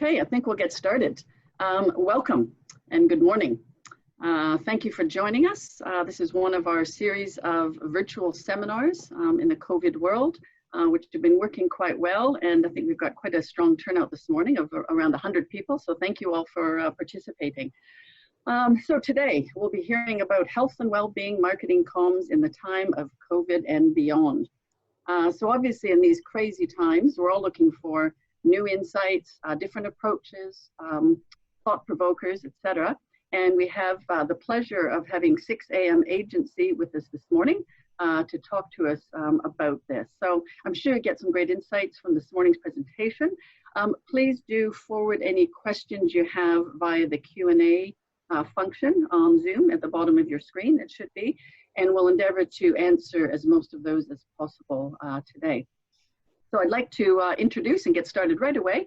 Okay, I think we'll get started. Welcome and good morning. Thank you for joining us. This is one of our series of virtual seminars in the COVID world, which have been working quite well. And I think we've got quite a strong turnout this morning of around 100 people. So thank you all for participating. So today we'll be hearing about health and well-being marketing comms in the time of COVID and beyond. So obviously in these crazy times, we're all looking for new insights, different approaches, thought provokers, etc. And we have the pleasure of having 6 AM Agency with us this morning to talk to us about this. So I'm sure you get some great insights from this morning's presentation. Please do forward any questions you have via the Q&A function on Zoom at the bottom of your screen, it should be, and we'll endeavor to answer as most of those as possible today. So I'd like to introduce and get started right away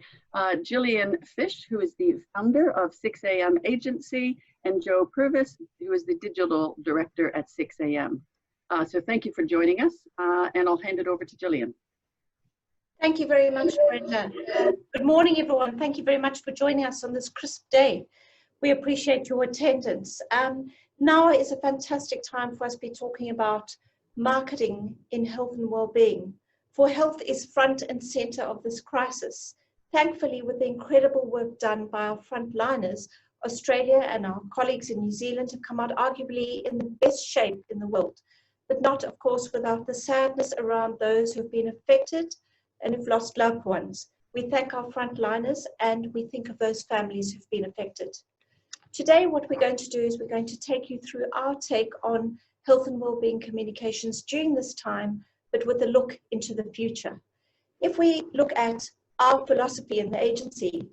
Gillian Fish, who is the founder of 6 AM Agency, and Joe Purvis, who is the digital director at 6 AM. So thank you for joining us, and I'll hand it over to Gillian. Thank you very much, Brenda. Good morning, everyone. Thank you very much for joining us on this crisp day. We appreciate your attendance. Now is a fantastic time for us to be talking about marketing in health and well-being. For health is front and center of this crisis. Thankfully, with the incredible work done by our frontliners, Australia and our colleagues in New Zealand have come out arguably in the best shape in the world, but not, of course, without the sadness around those who've been affected and who've lost loved ones. We thank our frontliners and we think of those families who've been affected. Today, what we're going to do is we're going to take you through our take on health and wellbeing communications during this time, but with a look into the future. If we look at our philosophy in the agency,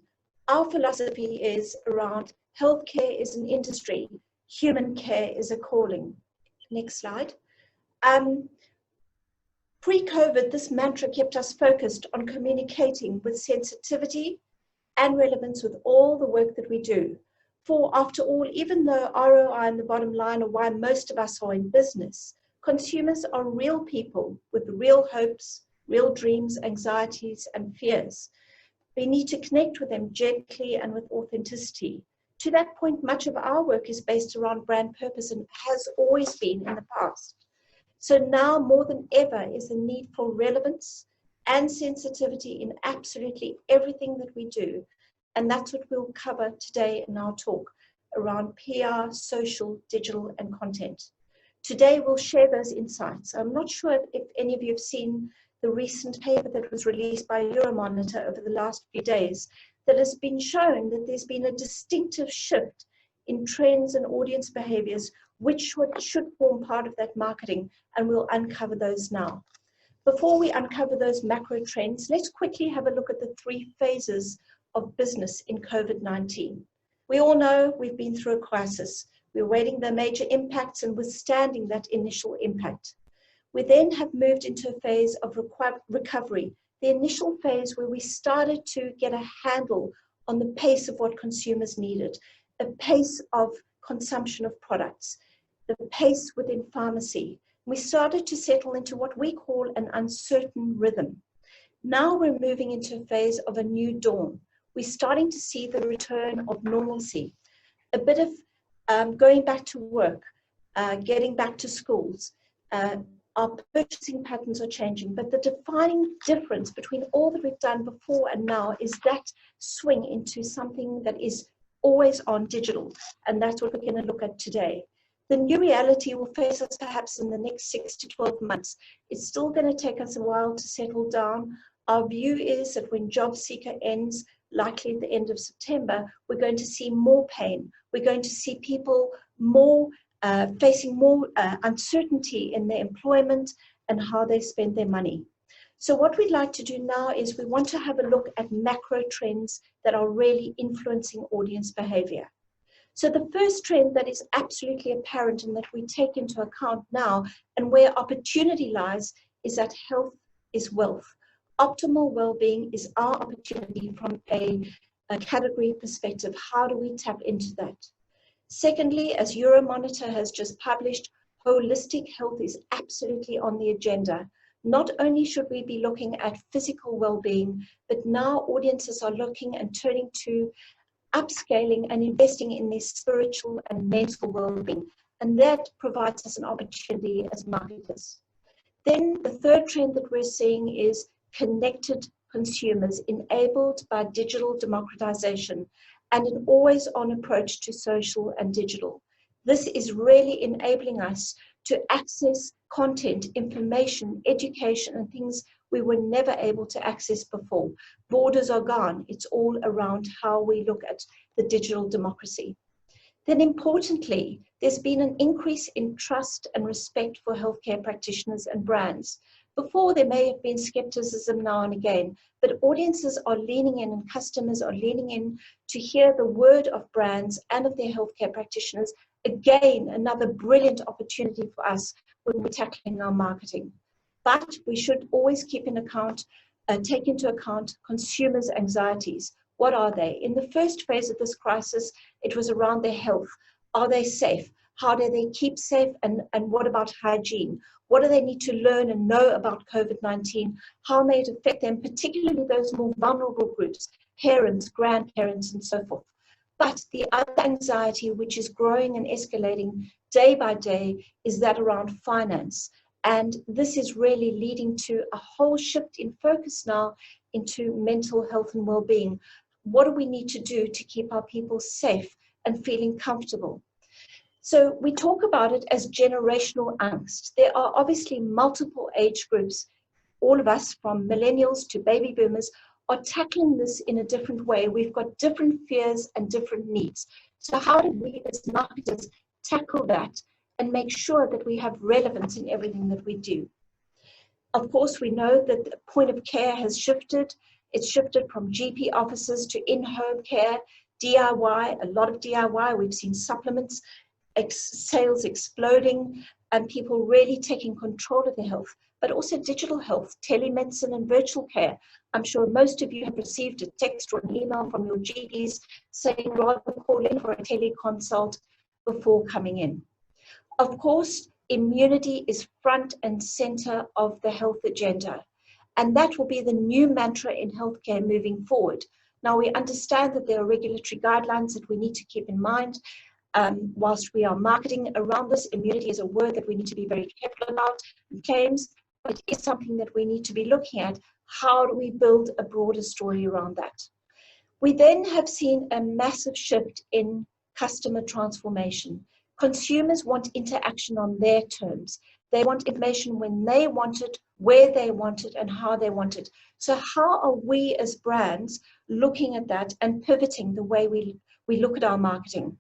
our philosophy is around healthcare is an industry, human care is a calling. Next slide. Pre-COVID, this mantra kept us focused on communicating with sensitivity and relevance with all the work that we do. For after all, even though ROI and the bottom line are why most of us are in business, consumers are real people with real hopes, real dreams, anxieties, and fears. We need to connect with them gently and with authenticity. To that point, much of our work is based around brand purpose and has always been in the past. So now more than ever is the need for relevance and sensitivity in absolutely everything that we do. And that's what we'll cover today in our talk around PR, social, digital, and content. Today, we'll share those insights. I'm not sure if any of you have seen the recent paper that was released by Euromonitor over the last few days that has been shown that there's been a distinctive shift in trends and audience behaviors, which should form part of that marketing, and we'll uncover those now. Before we uncover those macro trends, let's quickly have a look at the 3 phases of business in COVID-19. We all know we've been through a crisis. We're awaiting the major impacts and withstanding that initial impact. We then have moved into a phase of recovery, the initial phase where we started to get a handle on the pace of what consumers needed, a pace of consumption of products, the pace within pharmacy. We started to settle into what we call an uncertain rhythm. Now we're moving into a phase of a new dawn. We're starting to see the return of normalcy, a bit of going back to work, getting back to schools. Our purchasing patterns are changing, but the defining difference between all that we've done before and now is that swing into something that is always on digital, and that's what we're going to look at today. The new reality will face us perhaps in the next 6 to 12 months. It's still going to take us a while to settle down. Our view is that when Job Seeker ends, likely at the end of September, we're going to see more pain. We're going to see people more facing more uncertainty in their employment and how they spend their money. So what we'd like to do now is we want to have a look at macro trends that are really influencing audience behavior. So the first trend that is absolutely apparent and that we take into account now and where opportunity lies is that health is wealth. Optimal well-being is our opportunity from a category perspective. How do we tap into that? Secondly, as Euromonitor has just published, holistic health is absolutely on the agenda. Not only should we be looking at physical well-being, but now audiences are looking and turning to upscaling and investing in their spiritual and mental well-being. And that provides us an opportunity as marketers. Then the third trend that we're seeing is connected consumers enabled by digital democratization and an always-on approach to social and digital. This is really enabling us to access content, information, education, and things we were never able to access before. Borders are gone. It's all around how we look at the digital democracy. Then importantly, there's been an increase in trust and respect for healthcare practitioners and brands. Before, there may have been skepticism now and again, but audiences are leaning in and customers are leaning in to hear the word of brands and of their healthcare practitioners. Again, another brilliant opportunity for us when we're tackling our marketing. But we should always keep in account, take into account consumers' anxieties. What are they? In the first phase of this crisis, it was around their health. Are they safe? How do they keep safe? And what about hygiene? What do they need to learn and know about COVID-19? How may it affect them, particularly those more vulnerable groups, parents, grandparents, and so forth? But the other anxiety, which is growing and escalating day by day, is that around finance. And this is really leading to a whole shift in focus now into mental health and well-being. What do we need to do to keep our people safe and feeling comfortable? So we talk about it as generational angst. There are obviously multiple age groups. All of us, from millennials to baby boomers, are tackling this in a different way. We've got different fears and different needs. So how do we as marketers tackle that and make sure that we have relevance in everything that we do? Of course, we know that the point of care has shifted. It's shifted from GP offices to in-home care, DIY, a lot of DIY. We've seen supplements, sales exploding, and people really taking control of their health, but also digital health, telemedicine and virtual care. I'm sure most of you have received a text or an email from your GPs saying rather call in for a teleconsult before coming in. Of course, immunity is front and center of the health agenda, and that will be the new mantra in healthcare moving forward. Now, we understand that there are regulatory guidelines that we need to keep in mind. Whilst we are marketing around this, immunity is a word that we need to be very careful about and claims, but it is something that we need to be looking at. How do we build a broader story around that? We then have seen a massive shift in customer transformation. Consumers want interaction on their terms. They want information when they want it, where they want it, and how they want it. So how are we as brands looking at that and pivoting the way we look at our marketing?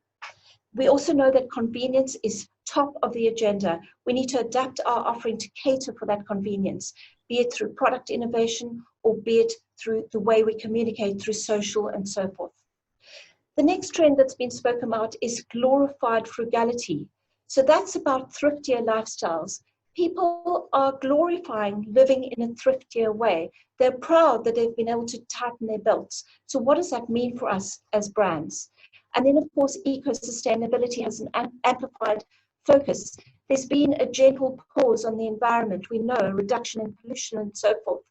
We also know that convenience is top of the agenda. We need to adapt our offering to cater for that convenience, be it through product innovation or be it through the way we communicate through social and so forth. The next trend that's been spoken about is glorified frugality. So that's about thriftier lifestyles. People are glorifying living in a thriftier way. They're proud that they've been able to tighten their belts. So what does that mean for us as brands? And then, of course, eco-sustainability has an amplified focus. There's been a gentle pause on the environment. We know a reduction in pollution and so forth,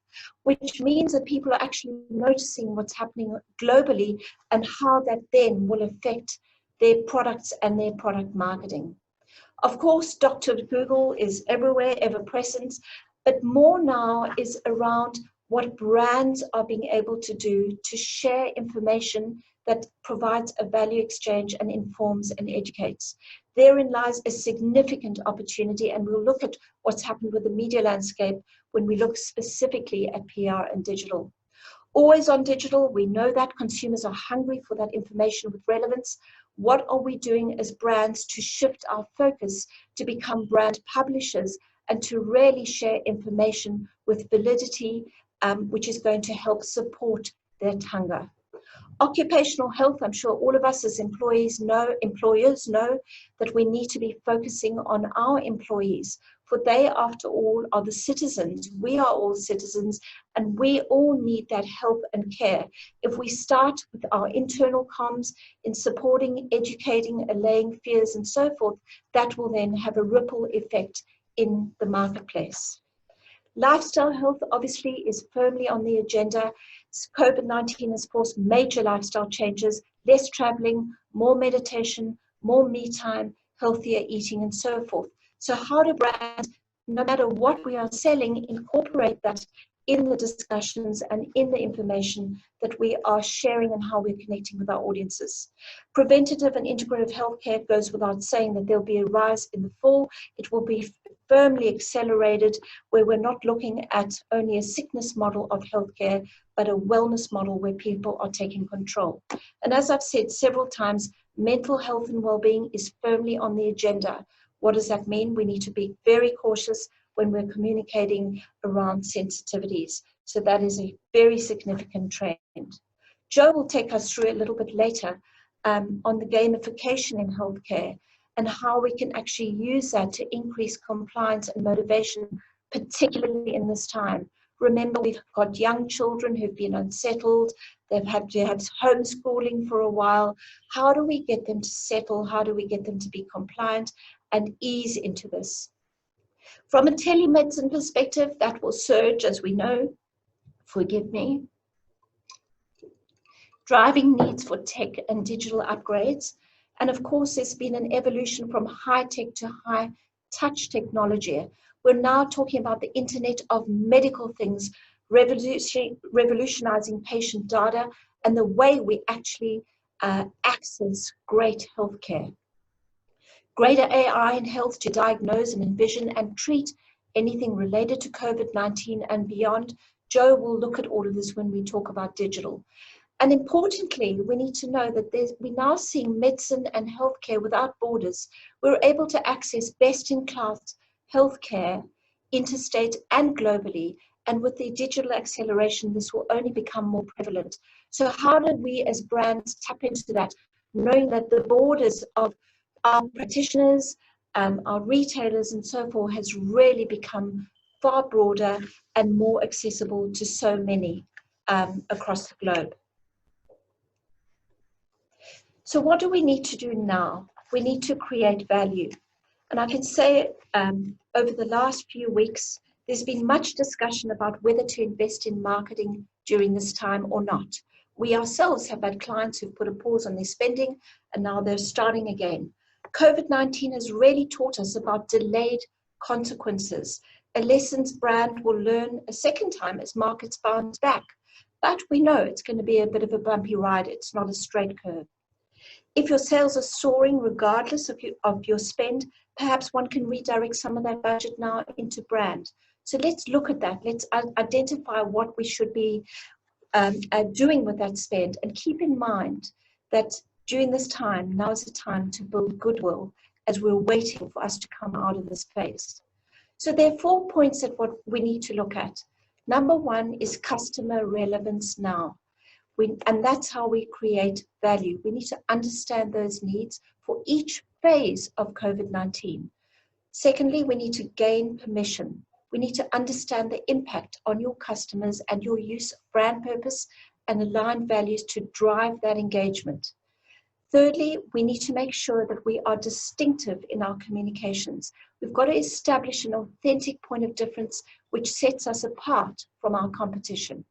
which means that people are actually noticing what's happening globally and how that then will affect their products and their product marketing. Of course, Dr. Google is everywhere, ever present, but more now is around what brands are being able to do to share information that provides a value exchange and informs and educates. Therein lies a significant opportunity, and we'll look at what's happened with the media landscape when we look specifically at PR and digital. Always on digital, we know that consumers are hungry for that information with relevance. What are we doing as brands to shift our focus to become brand publishers and to really share information with validity, which is going to help support that hunger? Occupational health, I'm sure all of us as employers know that we need to be focusing on our employees, for they, after all, are the citizens. We are all citizens, and we all need that help and care. If we start with our internal comms in supporting, educating, allaying fears and so forth, that will then have a ripple effect in the marketplace. Lifestyle health obviously is firmly on the agenda. COVID-19 has forced major lifestyle changes, less traveling, more meditation, more me time, healthier eating, and so forth. So how do brands, no matter what we are selling, incorporate that in the discussions and in the information that we are sharing and how we're connecting with our audiences? Preventative and integrative healthcare goes without saying that there'll be a rise in the fall. It will be firmly accelerated, where we're not looking at only a sickness model of healthcare, but a wellness model where people are taking control. And as I've said several times, mental health and well-being is firmly on the agenda. What does that mean? We need to be very cautious when we're communicating around sensitivities. So that is a very significant trend. Joe will take us through a little bit later on the gamification in healthcare and how we can actually use that to increase compliance and motivation, particularly in this time. Remember, we've got young children who've been unsettled. They've had to have homeschooling for a while. How do we get them to settle? How do we get them to be compliant and ease into this? From a telemedicine perspective, that will surge, as we know. Forgive me. Driving needs for tech and digital upgrades. And of course, there's been an evolution from high tech to high touch technology. We're now talking about the Internet of Medical Things, revolutionizing patient data and the way we actually access great healthcare. Greater AI in health to diagnose and envision and treat anything related to COVID-19 and beyond. Joe will look at all of this when we talk about digital. And importantly, we need to know that we're now seeing medicine and healthcare without borders. We're able to access best-in-class healthcare interstate and globally. And with the digital acceleration, this will only become more prevalent. So how do we as brands tap into that, knowing that the borders of our practitioners, our retailers and so forth has really become far broader and more accessible to so many across the globe. So what do we need to do now? We need to create value. And I can say over the last few weeks, there's been much discussion about whether to invest in marketing during this time or not. We ourselves have had clients who've put a pause on their spending and now they're starting again. COVID-19 has really taught us about delayed consequences, a lessons brand will learn a second time as markets bounce back. But we know it's going to be a bit of a bumpy ride. It's not a straight curve. If your sales are soaring regardless of your spend, perhaps one can redirect some of that budget now into brand. So let's look at that. Let's identify what we should be doing with that spend, and keep in mind that during this time, now is the time to build goodwill as we're waiting for us to come out of this phase. So there are 4 points that what we need to look at. Number one is customer relevance now. And that's how we create value. We need to understand those needs for each phase of COVID-19. Secondly, we need to gain permission. We need to understand the impact on your customers and your use of brand purpose and align values to drive that engagement. Thirdly, we need to make sure that we are distinctive in our communications. We've got to establish an authentic point of difference which sets us apart from our competition.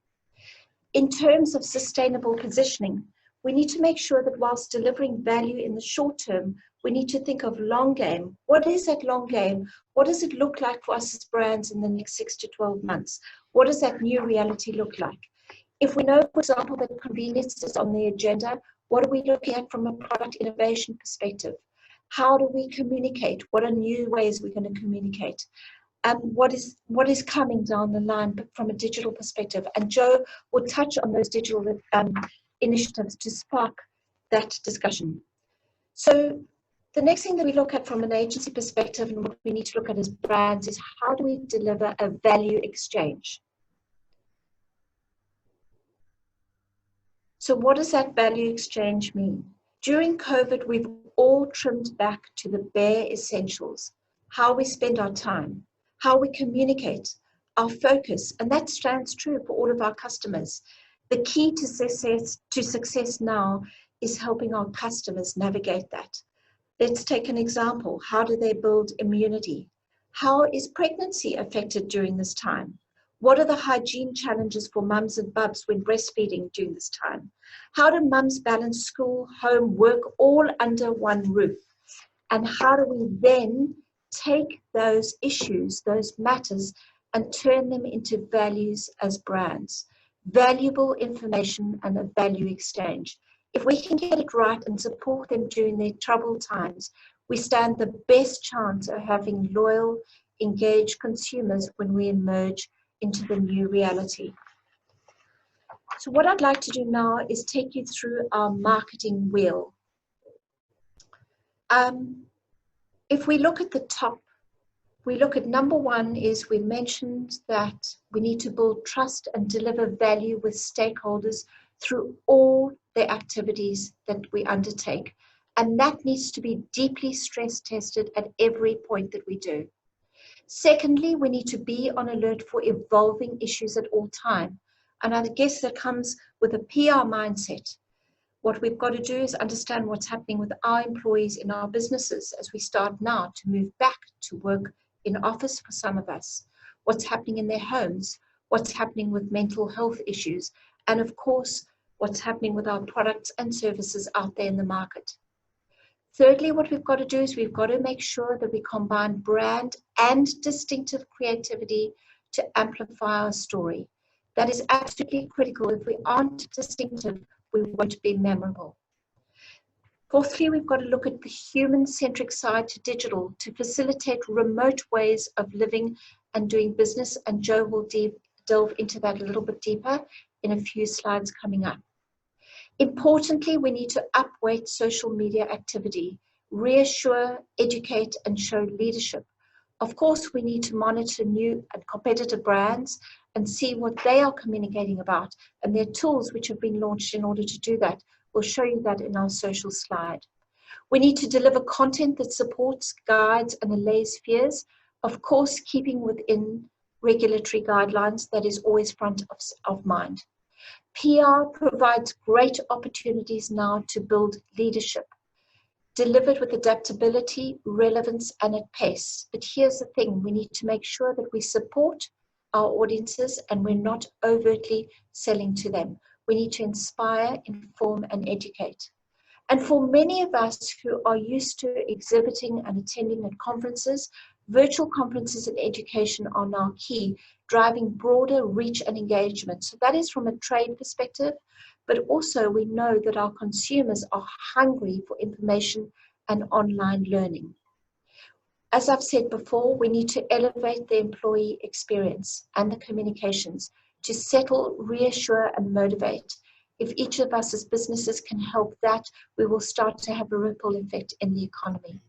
In terms of sustainable positioning, we need to make sure that whilst delivering value in the short term, we need to think of long game. What is that long game? What does it look like for us as brands in the next 6 to 12 months? What does that new reality look like? If we know, for example, that convenience is on the agenda, what are we looking at from a product innovation perspective? How do we communicate? What are new ways we're going to communicate? What is coming down the line but from a digital perspective? And Joe will touch on those digital initiatives to spark that discussion. So the next thing that we look at from an agency perspective and what we need to look at as brands is how do we deliver a value exchange? So what does that value exchange mean? During COVID, we've all trimmed back to the bare essentials, how we spend our time, how we communicate, our focus, and that stands true for all of our customers. The key to success now is helping our customers navigate that. Let's take an example. How do they build immunity? How is pregnancy affected during this time? What are the hygiene challenges for mums and bubs when breastfeeding during this time? How do mums balance school, home, work all under one roof? And how do we then take those issues, those matters, and turn them into values as brands? Valuable information and a value exchange. If we can get it right and support them during their troubled times, we stand the best chance of having loyal, engaged consumers when we emerge into the new reality. So what I'd like to do now is take you through our marketing wheel. If we look at the top, we look at number one is we mentioned that we need to build trust and deliver value with stakeholders through all the activities that we undertake. And that needs to be deeply stress tested at every point that we do. Secondly, we need to be on alert for evolving issues at all time. And I guess that comes with a PR mindset. What we've got to do is understand what's happening with our employees in our businesses as we start now to move back to work in office for some of us, what's happening in their homes, what's happening with mental health issues, and of course, what's happening with our products and services out there in the market. Thirdly, what we've got to do is we've got to make sure that we combine brand and distinctive creativity to amplify our story. That is absolutely critical. If we aren't distinctive, we won't be memorable. Fourthly, we've got to look at the human-centric side to digital to facilitate remote ways of living and doing business, and Joe will delve into that a little bit deeper in a few slides coming up. Importantly, we need to upweight social media activity, reassure, educate, and show leadership. Of course, we need to monitor new and competitor brands and see what they are communicating about, and their tools which have been launched in order to do that. We'll show you that in our social slide. We need to deliver content that supports, guides, and allays fears, of course, keeping within regulatory guidelines. That is always front of mind. PR provides great opportunities now to build leadership, delivered with adaptability, relevance, and at pace. But here's the thing, we need to make sure that we support our audiences and we're not overtly selling to them. We need to inspire, inform, and educate. And for many of us who are used to exhibiting and attending at conferences, virtual conferences and education are now key, driving broader reach and engagement. So that is from a trade perspective, but also we know that our consumers are hungry for information and online learning. As I've said before, we need to elevate the employee experience and the communications to settle, reassure, and motivate. If each of us as businesses can help that, we will start to have a ripple effect in the economy.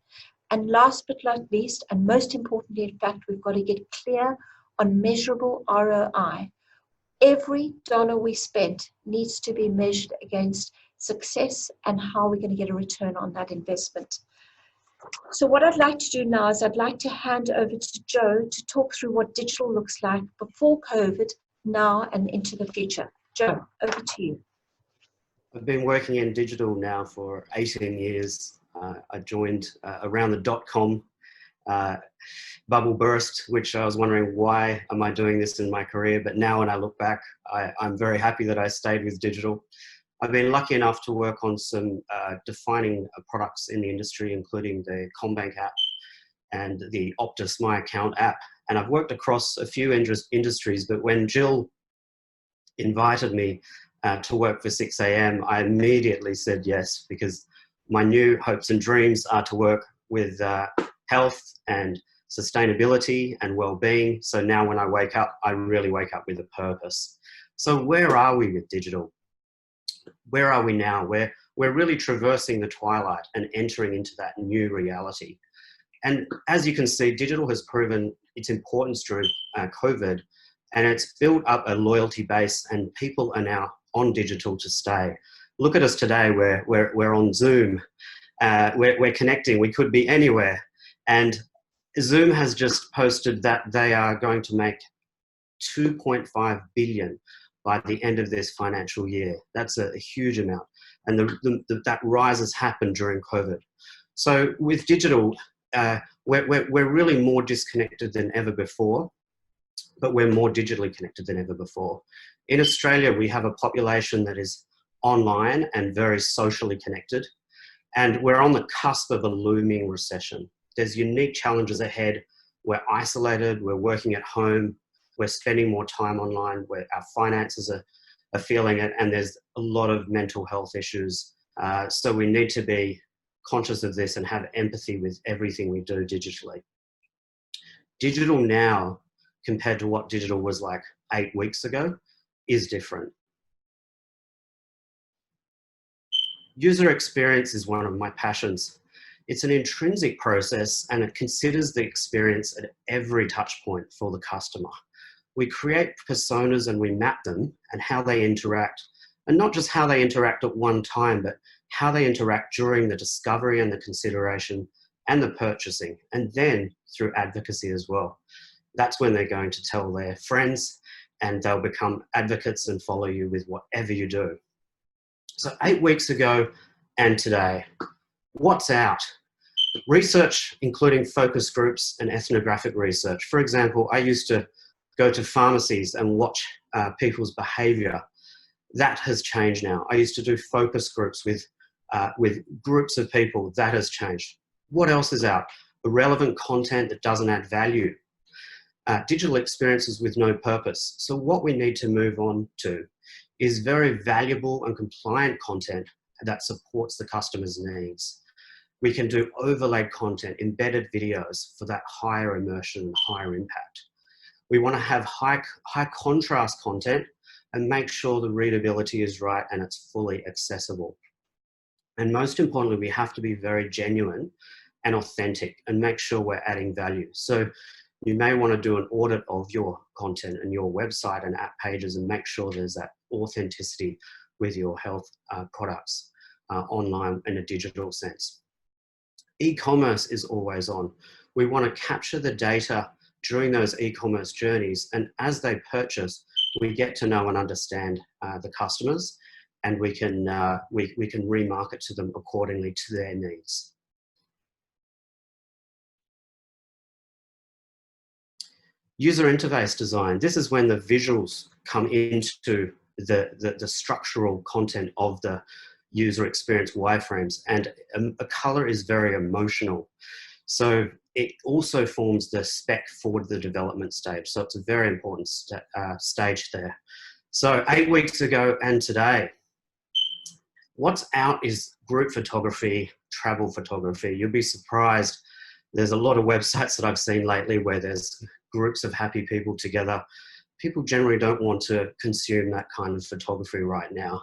And last but not least, and most importantly, in fact, we've got to get clear on measurable ROI. Every dollar we spent needs to be measured against success and how we're going to get a return on that investment. So what I'd like to do now is I'd like to hand over to Joe to talk through what digital looks like before COVID, now and into the future. Joe, over to you. I've been working in digital now for 18 years. I joined around the .com bubble burst, which I was wondering, why am I doing this in my career? But now when I look back, I'm very happy that I stayed with digital. I've been lucky enough to work on some defining products in the industry, including the CommBank app and the Optus My Account app. And I've worked across a few industries, but when Jill invited me to work for 6am, I immediately said yes, because my new hopes and dreams are to work with health and sustainability and well-being. So now when I wake up, I really wake up with a purpose. So where are we with digital? Where are we now? We're really traversing the twilight and entering into that new reality. And as you can see, digital has proven its importance during COVID, and it's built up a loyalty base, and people are now on digital to stay. Look at us today, we're on Zoom, we're connecting, we could be anywhere. And Zoom has just posted that they are going to make 2.5 billion by the end of this financial year. That's a huge amount. And that rise has happened during COVID. So with digital, we're really more disconnected than ever before, but we're more digitally connected than ever before. In Australia, we have a population that is online and very socially connected, and we're on the cusp of a looming recession. There's unique challenges ahead. We're isolated, we're working at home, we're spending more time online, where our finances are feeling it, and there's a lot of mental health issues. So we need to be conscious of this and have empathy with everything we do digitally. Digital now, compared to what digital was like 8 weeks ago, is different. User experience is one of my passions. It's an intrinsic process, and it considers the experience at every touch point for the customer. We create personas and we map them and how they interact, and not just how they interact at one time, but how they interact during the discovery and the consideration and the purchasing, and then through advocacy as well. That's when they're going to tell their friends, and they'll become advocates and follow you with whatever you do. So 8 weeks ago and today, what's out? Research, including focus groups and ethnographic research. For example, I used to go to pharmacies and watch people's behaviour. That has changed now. I used to do focus groups with groups of people. That has changed. What else is out? Irrelevant content that doesn't add value. Digital experiences with no purpose. So what we need to move on to is very valuable and compliant content that supports the customer's needs. We can do overlaid content, embedded videos for that higher immersion and higher impact. We want to have high contrast content and make sure the readability is right and it's fully accessible. And most importantly, we have to be very genuine and authentic and make sure we're adding value. So you may want to do an audit of your content and your website and app pages and make sure there's that authenticity with your health products online in a digital sense. E-commerce is always on. We want to capture the data during those e-commerce journeys, and as they purchase, we get to know and understand the customers, and we can remarket to them accordingly to their needs. User interface design. This is when the visuals come into the structural content of the user experience wireframes, and a color is very emotional. So it also forms the spec for the development stage. So it's a very important stage there. So 8 weeks ago and today, what's out is group photography, travel photography. You'll be surprised. There's a lot of websites that I've seen lately where there's groups of happy people together. People generally don't want to consume that kind of photography right now.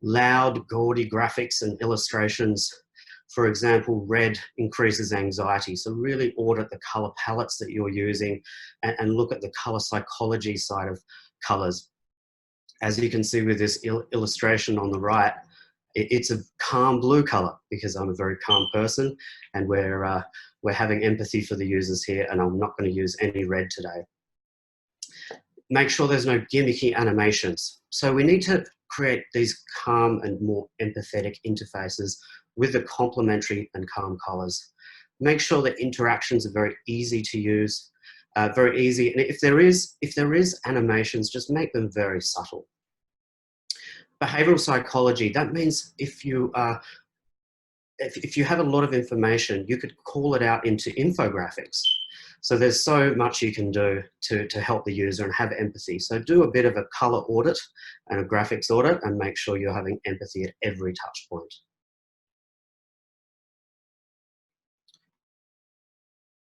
Loud, gaudy graphics and illustrations. For example, red increases anxiety. So really audit the color palettes that you're using and look at the color psychology side of colors. As you can see with this illustration on the right, it's a calm blue color because I'm a very calm person, and we're having empathy for the users here, and I'm not going to use any red today. Make sure there's no gimmicky animations. So we need to create these calm and more empathetic interfaces with the complementary and calm colors. Make sure that interactions are very easy to use, very easy. And if there is animations, just make them very subtle. Behavioral psychology, that means if you have a lot of information, you could call it out into infographics. So there's so much you can do to help the user and have empathy. So do a bit of a color audit and a graphics audit and make sure you're having empathy at every touch point.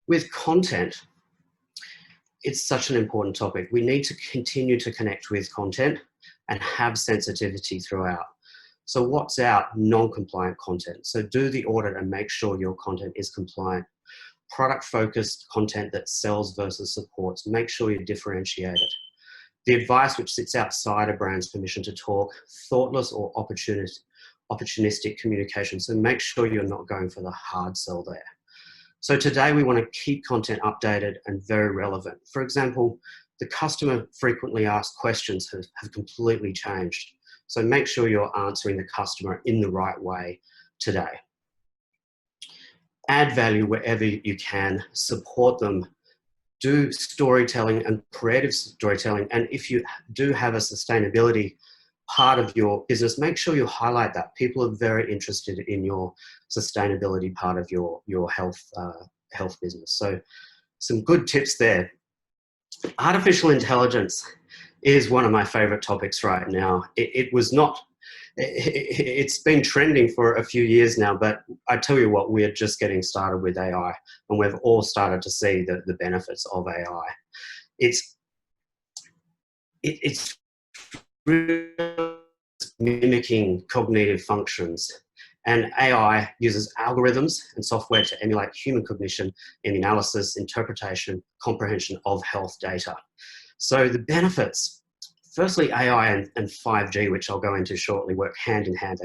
With content, it's such an important topic. We need to continue to connect with content and have sensitivity throughout. So what's out? Non-compliant content. So do the audit and make sure your content is compliant. Product-focused content that sells versus supports. Make sure you differentiate it. The advice which sits outside a brand's permission to talk, thoughtless or opportunistic communication. So make sure you're not going for the hard sell there. So today we want to keep content updated and very relevant. For example, the customer frequently asked questions have completely changed. So make sure you're answering the customer in the right way today. add value wherever you can, support them, do storytelling and creative storytelling. And if you do have a sustainability part of your business, make sure you highlight that. People are very interested in your sustainability part of your health business. So some good tips there. Artificial intelligence is one of my favorite topics right now. It's been trending for a few years now, but I tell you what, we're just getting started with AI, and we've all started to see the benefits of AI. It's really mimicking cognitive functions, and AI uses algorithms and software to emulate human cognition in the analysis, interpretation, comprehension of health data. So the benefits, firstly, AI and 5G, which I'll go into shortly, work hand in hand.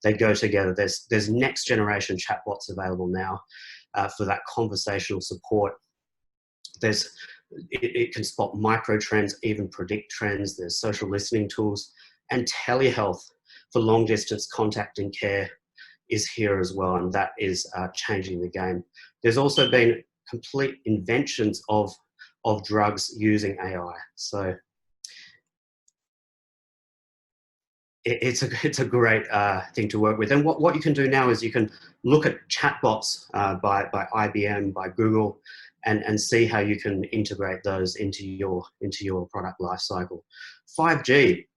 They go together. There's next generation chatbots available now for that conversational support. It can spot micro trends, even predict trends. There's social listening tools, and telehealth for long distance contact and care is here as well, and that is changing the game. There's also been complete inventions of drugs using AI. So it's a great thing to work with. And what you can do now is you can look at chatbots by IBM, by Google, and see how you can integrate those into your product lifecycle. 5G.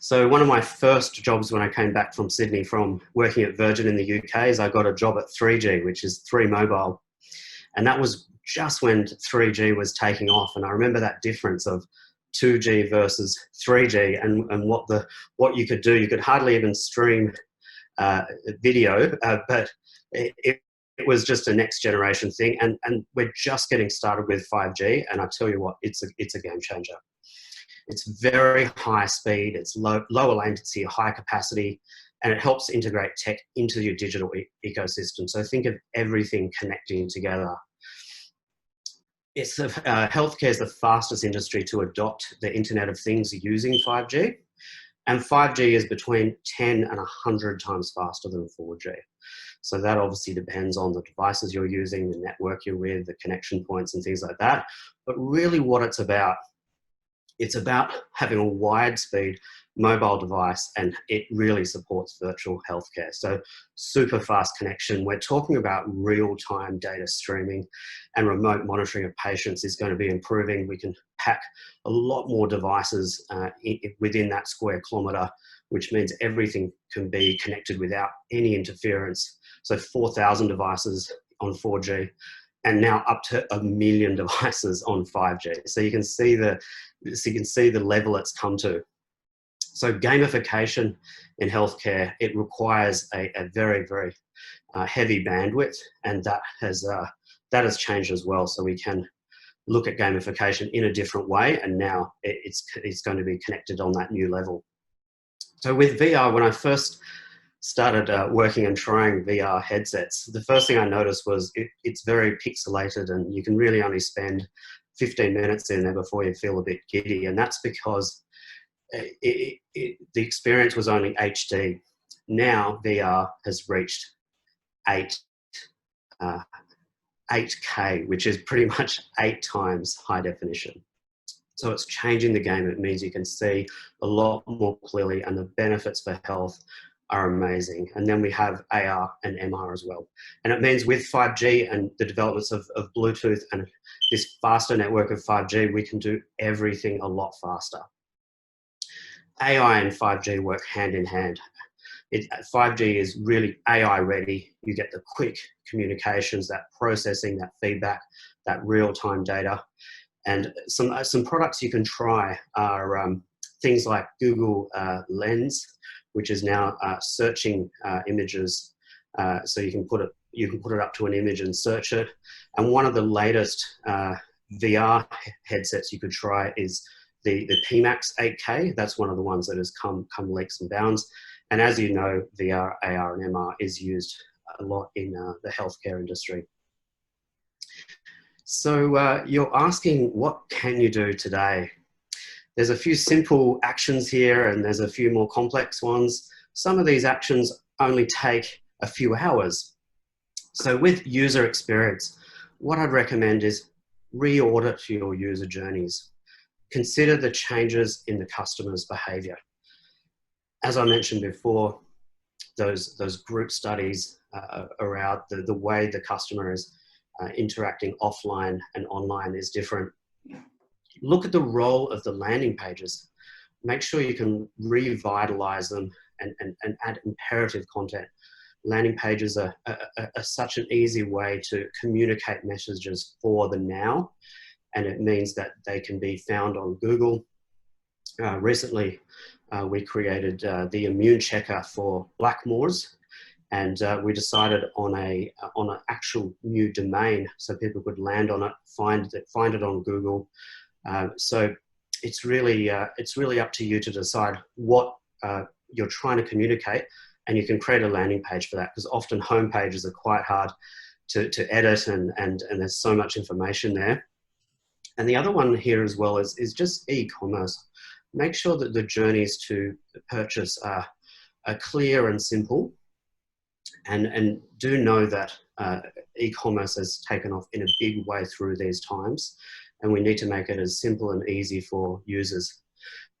So one of my first jobs when I came back from Sydney from working at Virgin in the UK is I got a job at 3G, which is 3 Mobile. And that was just when 3G was taking off. And I remember that difference of 2G versus 3G and what you could do. You could hardly even stream video, but it was just a next generation thing. And we're just getting started with 5G. And I tell you what, it's a game changer. It's very high speed, it's lower latency, high capacity, and it helps integrate tech into your digital ecosystem. So think of everything connecting together. Healthcare is the fastest industry to adopt the Internet of Things using 5G. And 5G is between 10 and 100 times faster than 4G. So that obviously depends on the devices you're using, the network you're with, the connection points and things like that. But really what it's about having a wide speed mobile device, and it really supports virtual healthcare. So super fast connection. We're talking about real-time data streaming, and remote monitoring of patients is going to be improving. We can pack a lot more devices within that square kilometre, which means everything can be connected without any interference. So 4,000 devices on 4G, and now up to 1 million devices on 5G. So you can see the level it's come to. So gamification in healthcare, it requires a very, very heavy bandwidth, and that has changed as well. So we can look at gamification in a different way, and now it's going to be connected on that new level. So with VR, when I first started working and trying VR headsets, the first thing I noticed was it's very pixelated, and you can really only spend 15 minutes in there before you feel a bit giddy. And that's because the experience was only HD. Now VR has reached 8K, which is pretty much 8 times high definition. So it's changing the game. It means you can see a lot more clearly, and the benefits for health are amazing. And then we have AR and MR as well. And it means with 5G and the developments of Bluetooth and this faster network of 5G, we can do everything a lot faster. AI and 5G work hand in hand. 5G is really AI ready. You get the quick communications, that processing, that feedback, that real-time data. And some products you can try are things like Google Lens, which is now searching images. So you can put it up to an image and search it. And one of the latest VR headsets you could try is the PMax 8K. That's one of the ones that has come leaps and bounds. And as you know, VR, AR, and MR is used a lot in the healthcare industry. So you're asking, what can you do today? There's a few simple actions here, and there's a few more complex ones. Some of these actions only take a few hours. So with user experience, what I'd recommend is re-audit your user journeys. Consider the changes in the customer's behavior. As I mentioned before, those group studies around the way the customer is interacting offline and online is different. Look at the role of the landing pages. Make sure you can revitalize them and add imperative content. Landing pages are such an easy way to communicate messages for the now, and it means that they can be found on Google. Recently, we created the immune checker for Blackmores, and we decided on an actual new domain so people could land on it, find it on Google. So it's really up to you to decide what you're trying to communicate, and you can create a landing page for that, because often home pages are quite hard to edit, and there's so much information there. And the other one here as well is just e-commerce. Make sure that the journeys to purchase are clear and simple, and do know that e-commerce has taken off in a big way through these times, and we need to make it as simple and easy for users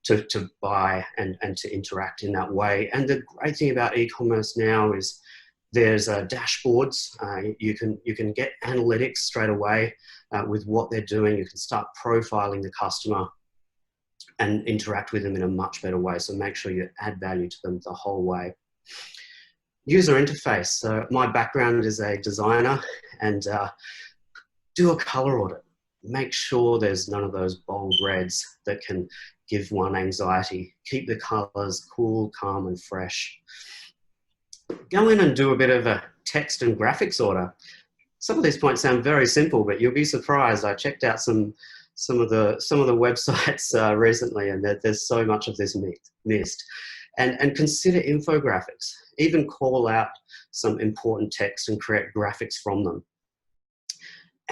to buy and to interact in that way. And the great thing about e-commerce now is there's dashboards. You can get analytics straight away with what they're doing. You can start profiling the customer and interact with them in a much better way. So make sure you add value to them the whole way. User interface. So my background is a designer, and do a color audit. Make sure there's none of those bold reds that can give one anxiety. Keep the colors cool, calm, and fresh. Go in and do a bit of a text and graphics order. Some of these points sound very simple, but you'll be surprised. I checked out some of the websites recently, and there's so much of this missed. And consider infographics. Even call out some important text and create graphics from them.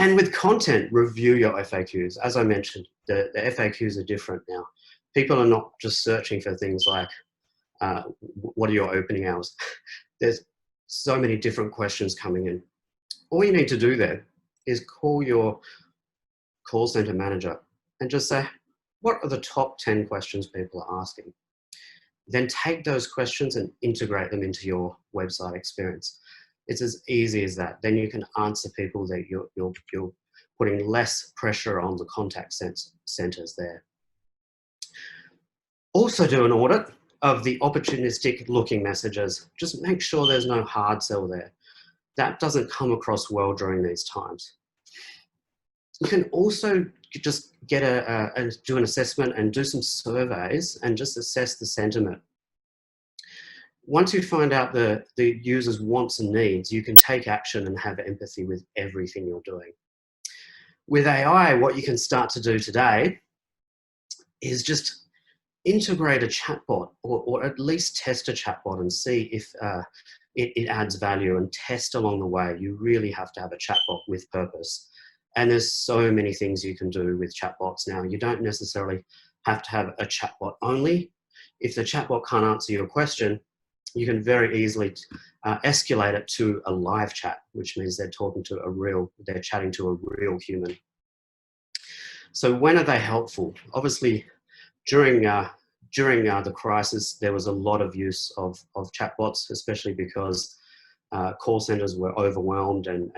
And with content, review your FAQs. As I mentioned, the FAQs are different now. People are not just searching for things like, what are your opening hours? There's so many different questions coming in. All you need to do there is call your call center manager and just say, what are the top 10 questions people are asking? Then take those questions and integrate them into your website experience. It's as easy as that. Then you can answer people that you're putting less pressure on the contact centers there. Also do an audit of the opportunistic looking messages. Just make sure there's no hard sell there. That doesn't come across well during these times. You can also just get do an assessment and do some surveys and just assess the sentiment. Once you find out the user's wants and needs, you can take action and have empathy with everything you're doing. With AI, what you can start to do today is just integrate a chatbot, or at least test a chatbot and see if it adds value, and test along the way. You really have to have a chatbot with purpose. And there's so many things you can do with chatbots now. You don't necessarily have to have a chatbot only. If the chatbot can't answer your question, you can very easily escalate it to a live chat, which means they're chatting to a real human. So when are they helpful? Obviously, during the crisis, there was a lot of use of chatbots, especially because call centers were overwhelmed, and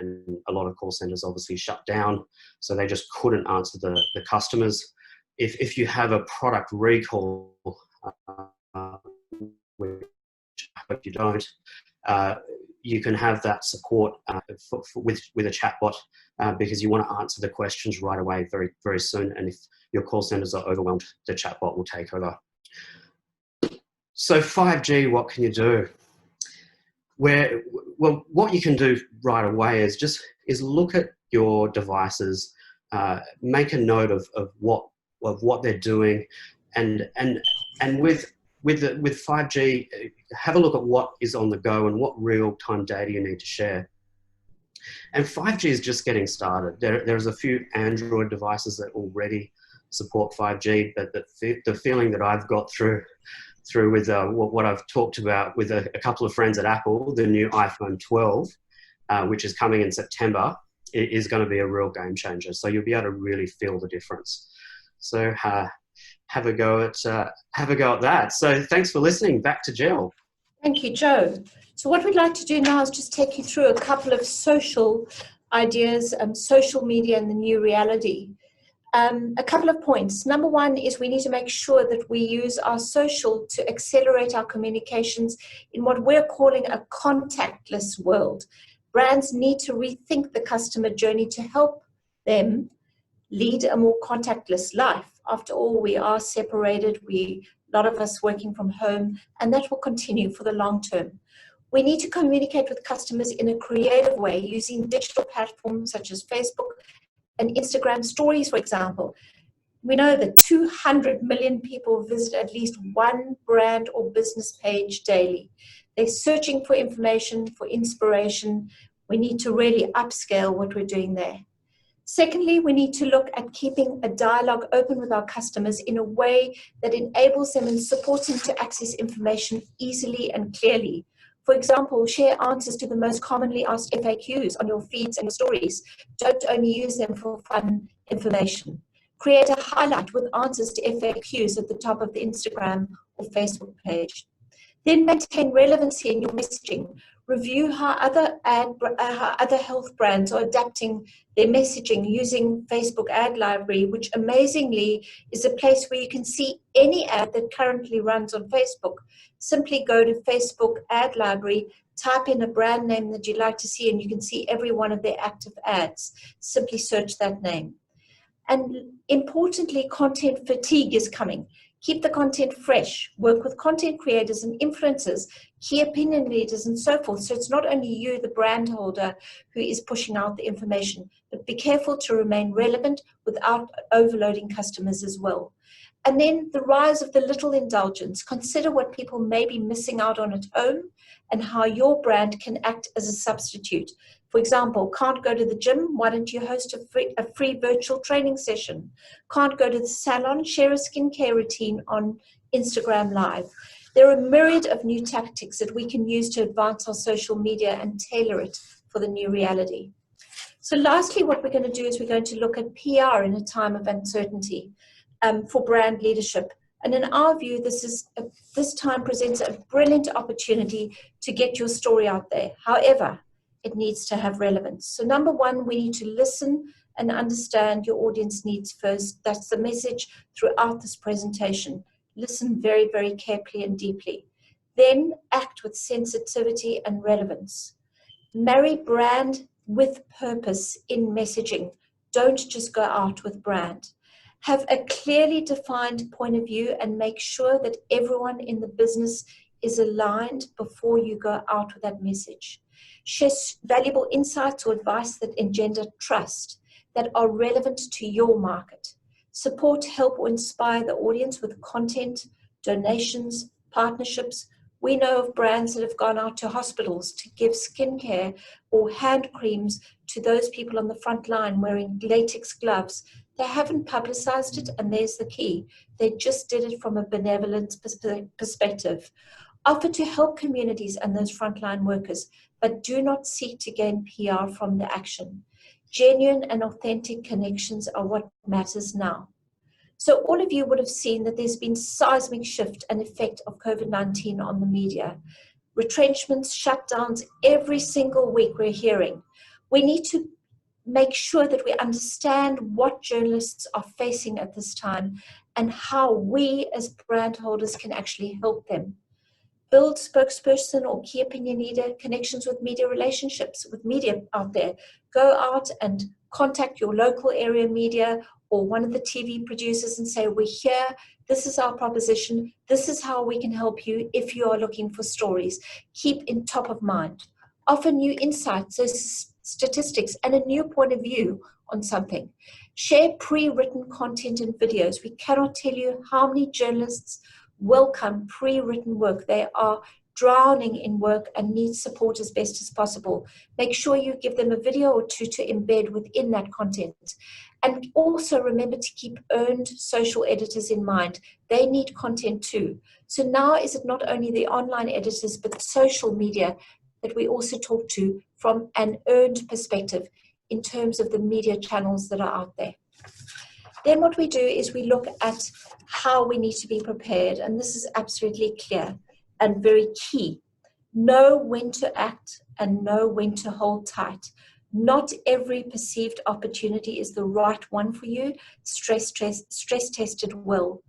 a lot of call centers obviously shut down, so they just couldn't answer the customers. If you have a product recall, which I hope you don't, you can have that support with a chatbot, because you want to answer the questions right away very, very soon. And if your call centers are overwhelmed, the chatbot will take over. So 5G, what can you do? Well, what you can do right away is look at your devices, make a note of what they're doing, and with 5G, have a look at what is on the go and what real-time data you need to share. And 5G is just getting started. There's a few Android devices that already support 5G, but the feeling that I've got through with what I've talked about with a couple of friends at Apple, the new iPhone 12, which is coming in September, it is going to be a real game changer. So you'll be able to really feel the difference. So have a go at that. So thanks for listening. Back to Jill. Thank you, Joe. So what we'd like to do now is just take you through a couple of social ideas, social media and the new reality. A couple of points. Number one is we need to make sure that we use our social to accelerate our communications in what we're calling a contactless world. Brands need to rethink the customer journey to help them lead a more contactless life. After all, we are separated, a lot of us working from home, and that will continue for the long term. We need to communicate with customers in a creative way using digital platforms such as Facebook and Instagram stories, for example. We know that 200 million people visit at least one brand or business page daily. They're searching for information, for inspiration. We need to really upscale what we're doing there. Secondly, we need to look at keeping a dialogue open with our customers in a way that enables them and supports them to access information easily and clearly. For example, share answers to the most commonly asked FAQs on your feeds and your stories. Don't only use them for fun information. Create a highlight with answers to FAQs at the top of the Instagram or Facebook page. Then maintain relevancy in your messaging. Review how other health brands are adapting their messaging using Facebook Ad Library, which amazingly is a place where you can see any ad that currently runs on Facebook. Simply go to Facebook Ad Library, type in a brand name that you'd like to see, and you can see every one of their active ads. Simply search that name. And importantly, content fatigue is coming. Keep the content fresh. Work with content creators and influencers, key opinion leaders, and so forth. So it's not only you, the brand holder, who is pushing out the information, but be careful to remain relevant without overloading customers as well. And then the rise of the little indulgence. Consider what people may be missing out on at home and how your brand can act as a substitute. For example, can't go to the gym? Why don't you host a free virtual training session? Can't go to the salon? Share a skincare routine on Instagram Live. There are a myriad of new tactics that we can use to advance our social media and tailor it for the new reality. So lastly, what we're going to do is we're going to look at PR in a time of uncertainty for brand leadership. And in our view, this time presents a brilliant opportunity to get your story out there. However, it needs to have relevance. So number one, we need to listen and understand your audience needs first. That's the message throughout this presentation. Listen very, very carefully and deeply. Then act with sensitivity and relevance. Marry brand with purpose in messaging. Don't just go out with brand. Have a clearly defined point of view and make sure that everyone in the business is aligned before you go out with that message. Share valuable insights or advice that engender trust, that are relevant to your market. Support, help, or inspire the audience with content, donations, partnerships. We know of brands that have gone out to hospitals to give skincare or hand creams to those people on the front line wearing latex gloves. They haven't publicized it, and there's the key. They just did it from a benevolent perspective. Offer to help communities and those frontline workers, but do not seek to gain PR from the action. Genuine and authentic connections are what matters now. So all of you would have seen that there's been seismic shift and effect of COVID-19 on the media. Retrenchments, shutdowns, every single week we're hearing. We need to make sure that we understand what journalists are facing at this time and how we as brand holders can actually help them. Build spokesperson or key opinion leader connections with media relationships, with media out there. Go out and contact your local area media or one of the TV producers and say, we're here, this is our proposition, this is how we can help you if you are looking for stories. Keep in top of mind. Offer new insights, so statistics, and a new point of view on something. Share pre-written content and videos. We cannot tell you how many journalists welcome pre-written work. They are drowning in work and need support as best as possible. Make sure you give them a video or two to embed within that content. And also remember to keep earned social editors in mind. They need content too. So now is it not only the online editors, but social media that we also talk to from an earned perspective in terms of the media channels that are out there. Then what we do is we look at how we need to be prepared, and this is absolutely clear and very key. Know when to act and know when to hold tight. Not every perceived opportunity is the right one for you. Stress tested will.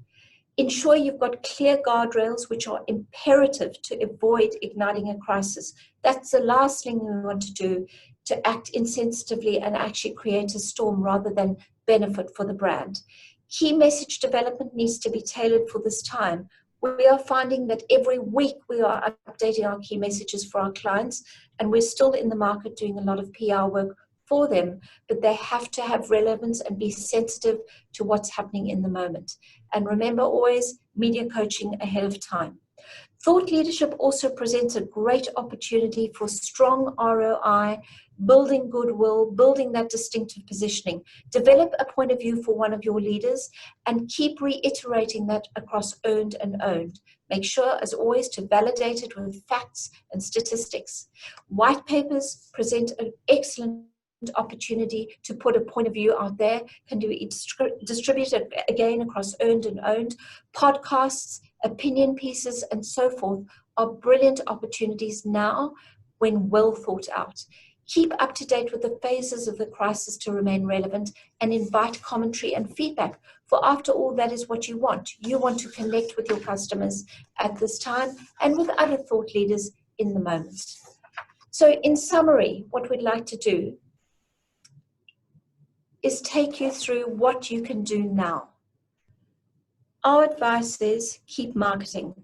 Ensure you've got clear guardrails which are imperative to avoid igniting a crisis. That's the last thing we want to do, to act insensitively and actually create a storm rather than benefit for the brand. Key message development needs to be tailored for this time. We are finding that every week we are updating our key messages for our clients, and we're still in the market doing a lot of PR work for them, but they have to have relevance and be sensitive to what's happening in the moment. And remember, always media coaching ahead of time. Thought leadership also presents a great opportunity for strong ROI, building goodwill, building that distinctive positioning. Develop a point of view for one of your leaders and keep reiterating that across earned and owned. Make sure, as always, to validate it with facts and statistics. White papers present an excellent opportunity to put a point of view out there. Can be distributed again across earned and owned. Podcasts, opinion pieces, and so forth are brilliant opportunities now when well thought out. Keep up to date with the phases of the crisis to remain relevant, and invite commentary and feedback. For after all, that is what you want. You want to connect with your customers at this time and with other thought leaders in the moment. So in summary, what we'd like to do is take you through what you can do now. Our advice is keep marketing.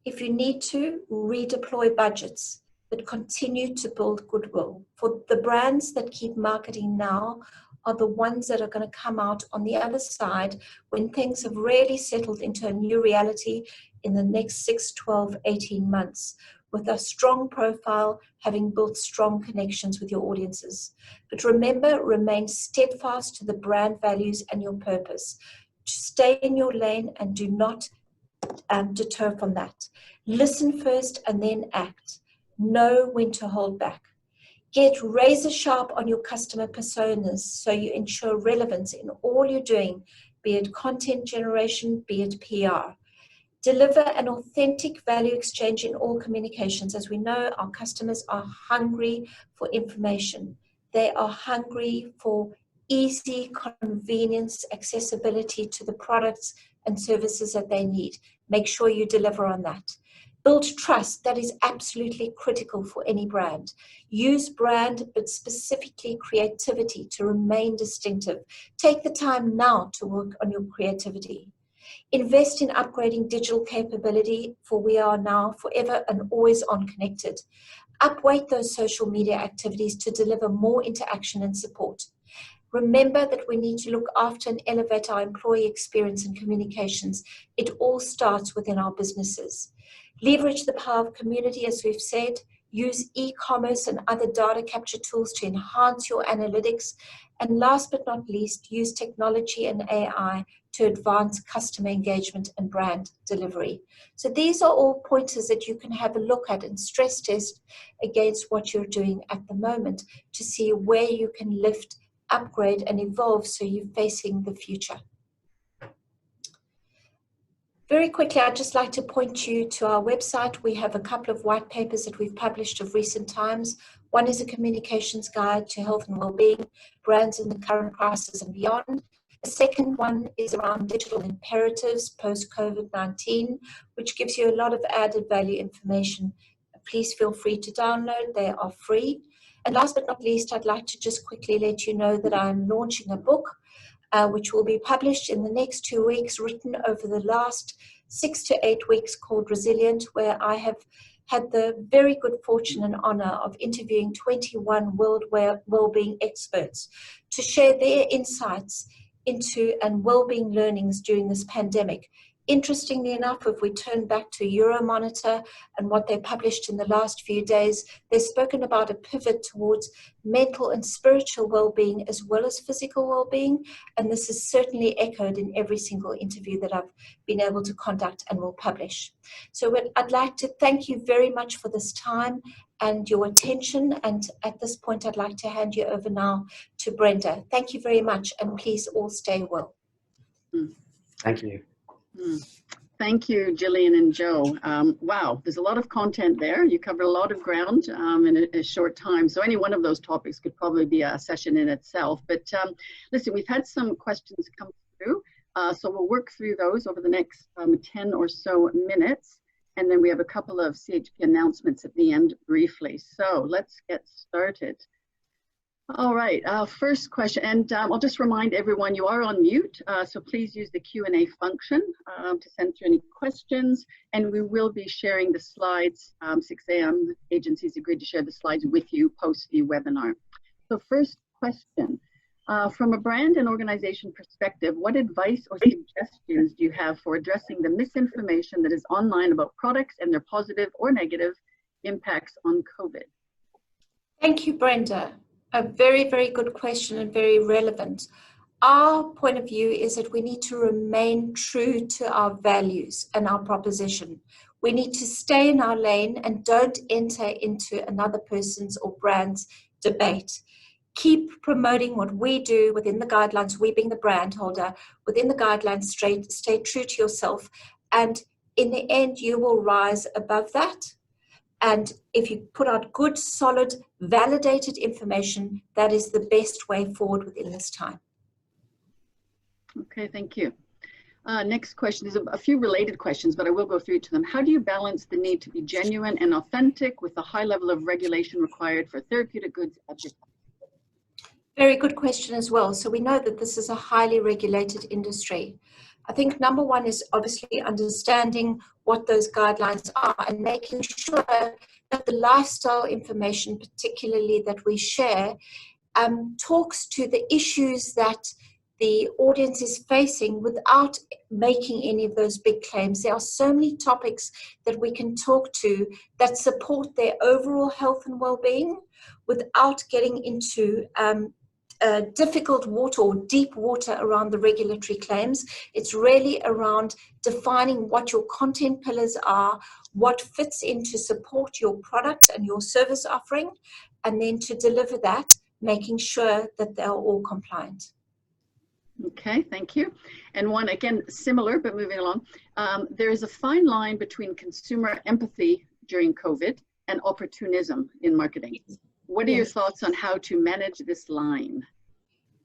If you need to, redeploy budgets, but continue to build goodwill. For the brands that keep marketing now are the ones that are going to come out on the other side when things have really settled into a new reality in the next 6, 12, 18 months, with a strong profile, having built strong connections with your audiences. But remember, remain steadfast to the brand values and your purpose. Stay in your lane and do not deter from that. Listen first and then act. Know when to hold back. Get razor sharp on your customer personas so you ensure relevance in all you're doing, be it content generation, be it PR. Deliver an authentic value exchange in all communications. As we know, our customers are hungry for information. They are hungry for easy, convenience, accessibility to the products and services that they need. Make sure you deliver on that. Build trust. That is absolutely critical for any brand. Use brand, but specifically creativity to remain distinctive. Take the time now to work on your creativity. Invest in upgrading digital capability, for we are now forever and always on connected. Upweight those social media activities to deliver more interaction and support. Remember that we need to look after and elevate our employee experience and communications. It all starts within our businesses. Leverage the power of community, as we've said. Use e-commerce and other data capture tools to enhance your analytics. And last but not least, use technology and AI to advance customer engagement and brand delivery. So these are all pointers that you can have a look at and stress test against what you're doing at the moment to see where you can lift, upgrade, and evolve so you're facing the future. Very quickly, I'd just like to point you to our website. We have a couple of white papers that we've published of recent times. One is a communications guide to health and well-being, brands in the current crisis and beyond. The second one is around digital imperatives post-COVID-19, which gives you a lot of added value information. Please feel free to download. They are free. And last but not least, I'd like to just quickly let you know that I'm launching a book which will be published in the next 2 weeks, written over the last 6 to 8 weeks, called Resilient, where I have had the very good fortune and honor of interviewing 21 world well-being experts to share their insights into and well-being learnings during this pandemic, Interestingly enough, if we turn back to Euromonitor and what they published in the last few days, they've spoken about a pivot towards mental and spiritual well-being as well as physical well-being. And this is certainly echoed in every single interview that I've been able to conduct and will publish. So I'd like to thank you very much for this time and your attention. And at this point, I'd like to hand you over now to Brenda. Thank you very much, and please all stay well. Thank you. Thank you, Gillian and Joe. Wow, there's a lot of content there. You covered a lot of ground in a short time. So any one of those topics could probably be a session in itself. But listen, we've had some questions come through. So we'll work through those over the next 10 or so minutes. And then we have a couple of CHP announcements at the end briefly. So let's get started. All right, first question, and I'll just remind everyone you are on mute, so please use the Q&A function to send through any questions, and we will be sharing the slides. 6 a.m. agencies agreed to share the slides with you post the webinar. So first question, from a brand and organization perspective, what advice or suggestions do you have for addressing the misinformation that is online about products and their positive or negative impacts on COVID? Thank you, Brenda. A very, very good question and very relevant. Our point of view is that we need to remain true to our values and our proposition. We need to stay in our lane and don't enter into another person's or brand's debate. Keep promoting what we do within the guidelines, we being the brand holder, within the guidelines, stay true to yourself. And in the end, you will rise above that. And if you put out good, solid, validated information, that is the best way forward within this time. Okay, thank you. Next question. There's a few related questions, but I will go through to them. How do you balance the need to be genuine and authentic with the high level of regulation required for therapeutic goods advertising? Very good question as well. So we know that this is a highly regulated industry. I think number one is obviously understanding what those guidelines are and making sure that the lifestyle information, particularly that we share, talks to the issues that the audience is facing without making any of those big claims. There are so many topics that we can talk to that support their overall health and well-being without getting into difficult water or deep water around the regulatory claims. It's really around defining what your content pillars are, what fits in to support your product and your service offering, and then to deliver that, making sure that they're all compliant. Okay, thank you. And one, again, similar, but moving along. There is a fine line between consumer empathy during COVID and opportunism in marketing. What are your thoughts on how to manage this line?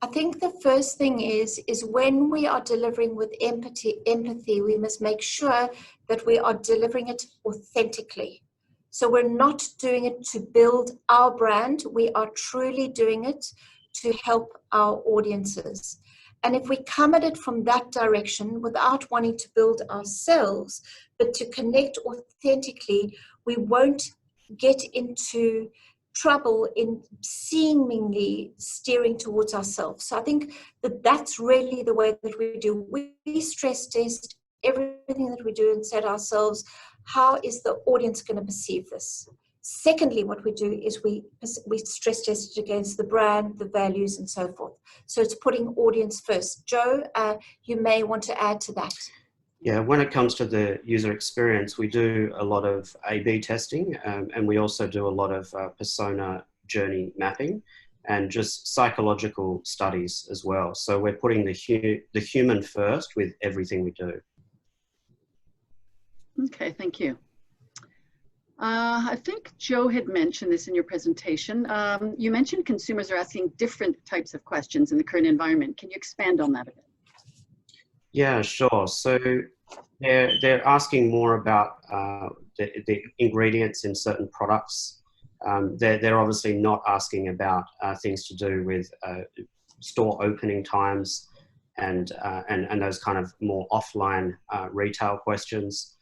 I think the first thing is when we are delivering with empathy, we must make sure that we are delivering it authentically. So we're not doing it to build our brand. We are truly doing it to help our audiences. And if we come at it from that direction without wanting to build ourselves, but to connect authentically, we won't get into trouble in seemingly steering towards ourselves. So I think that that's really the way that we do. We stress test everything that we do and say to ourselves, how is the audience going to perceive this? Secondly, what we do is we stress test it against the brand, the values, and so forth. So it's putting audience first. Joe, you may want to add to that. Yeah, when it comes to the user experience, we do a lot of A/B testing, and we also do a lot of persona journey mapping and just psychological studies as well. So we're putting the human first with everything we do. Okay, thank you. I think Joe had mentioned this in your presentation. You mentioned consumers are asking different types of questions in the current environment. Can you expand on that a bit? Yeah, sure. So they're asking more about the ingredients in certain products. They're obviously not asking about things to do with store opening times and those kind of more offline retail questions.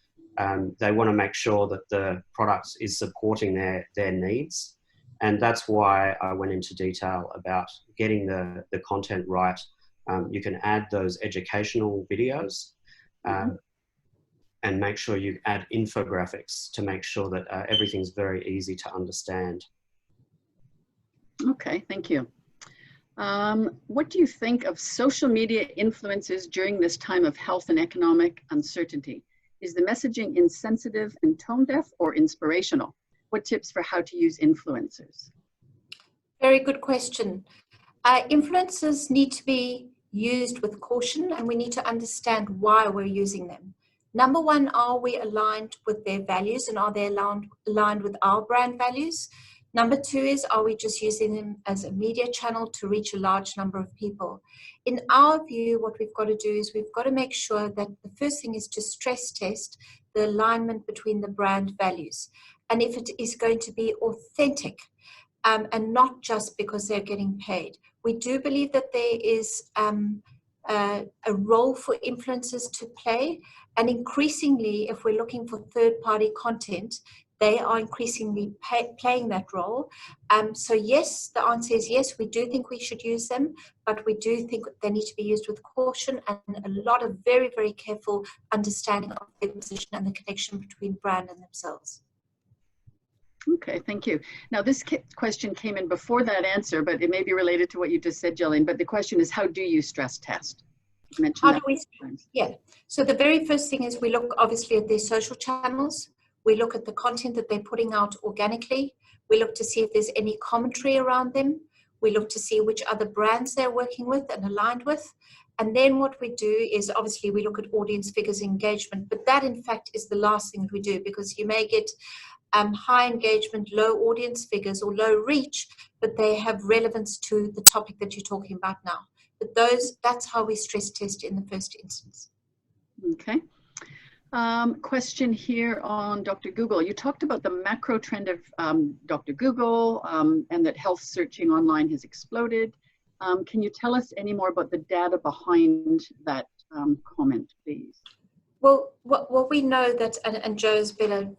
They want to make sure that the product is supporting their needs. And that's why I went into detail about getting the content right. You can add those educational videos. and make sure you add infographics to make sure that everything's very easy to understand. Okay, thank you. What do you think of social media influences during this time of health and economic uncertainty? Is the messaging insensitive and tone deaf or inspirational? What tips for how to use influencers? Very good question. Influencers need to be used with caution, and we need to understand why we're using them. Number one, are we aligned with their values, and are they aligned with our brand values? Number two is, are we just using them as a media channel to reach a large number of people? In our view, what we've got to do is we've got to make sure that the first thing is to stress test the alignment between the brand values. And if it is going to be authentic, and not just because they're getting paid. We do believe that there is a role for influencers to play, and increasingly, if we're looking for third-party content, they are increasingly playing that role. So yes, the answer is yes, we do think we should use them, but we do think they need to be used with caution and a lot of very, very careful understanding of their position and the connection between brand and themselves. Okay, thank you. Now, this question came in before that answer, but it may be related to what you just said, Jillian. But the question is, how do you stress test? How do we? Yeah. So the very first thing is we look obviously at their social channels. We look at the content that they're putting out organically. We look to see if there's any commentary around them. We look to see which other brands they're working with and aligned with. And then what we do is obviously we look at audience figures, engagement. But that, in fact, is the last thing that we do, because you may get high engagement, low audience figures or low reach, but they have relevance to the topic that you're talking about now. But that's how we stress test in the first instance. Okay. Question here on Dr. Google. You talked about the macro trend of Dr. Google and that health searching online has exploded. Can you tell us any more about the data behind that comment, please? Well, what we know that, and Joe's better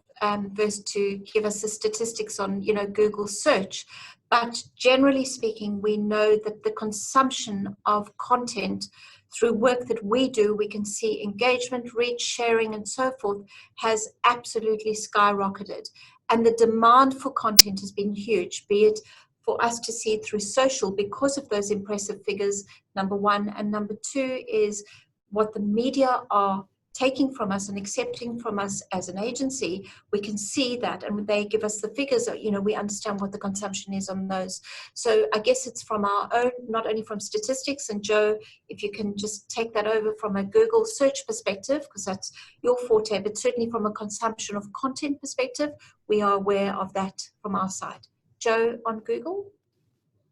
versed to give us the statistics on, Google search, but generally speaking, we know that the consumption of content through work that we do, we can see engagement, reach, sharing, and so forth has absolutely skyrocketed. And the demand for content has been huge, be it for us to see it through social because of those impressive figures, number one. And number two is what the media are taking from us and accepting from us as an agency. We can see that, and they give us the figures, we understand what the consumption is on those. So I guess it's from our own, not only from statistics, and Joe, if you can just take that over from a Google search perspective, because that's your forte, but certainly from a consumption of content perspective, we are aware of that from our side. Joe, on Google?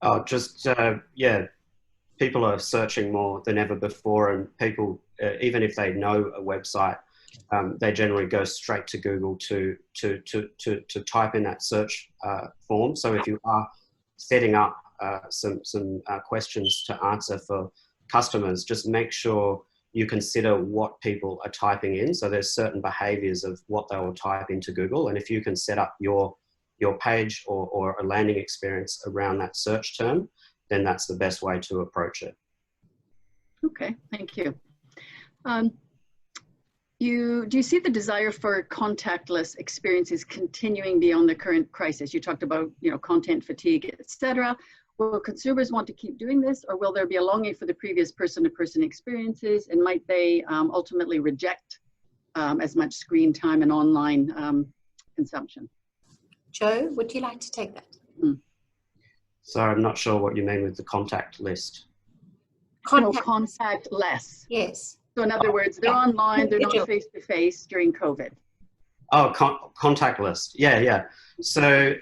Oh, yeah. People are searching more than ever before, and people, even if they know a website, they generally go straight to Google to type in that search form. So if you are setting up some questions to answer for customers, just make sure you consider what people are typing in. So there's certain behaviours of what they will type into Google, and if you can set up your page or a landing experience around that search term, then that's the best way to approach it. Okay, thank you. Do you see the desire for contactless experiences continuing beyond the current crisis? You talked about, content fatigue, etc. Will consumers want to keep doing this, or will there be a longing for the previous person-to-person experiences, and might they ultimately reject as much screen time and online consumption? Joe, would you like to take that? So I'm not sure what you mean with the contact list. Contactless. Yes. So in other words, they're online, they're not face-to-face during COVID. Oh, contactless. Yeah. So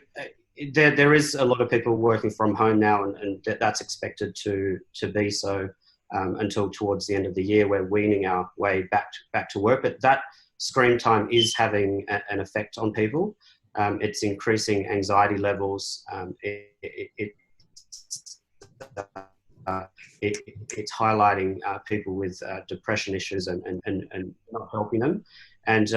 there is a lot of people working from home now, and that's expected to be so until towards the end of the year. We're weaning our way back to work, but that screen time is having an effect on people. It's increasing anxiety levels. It's highlighting people with depression issues and not helping them, and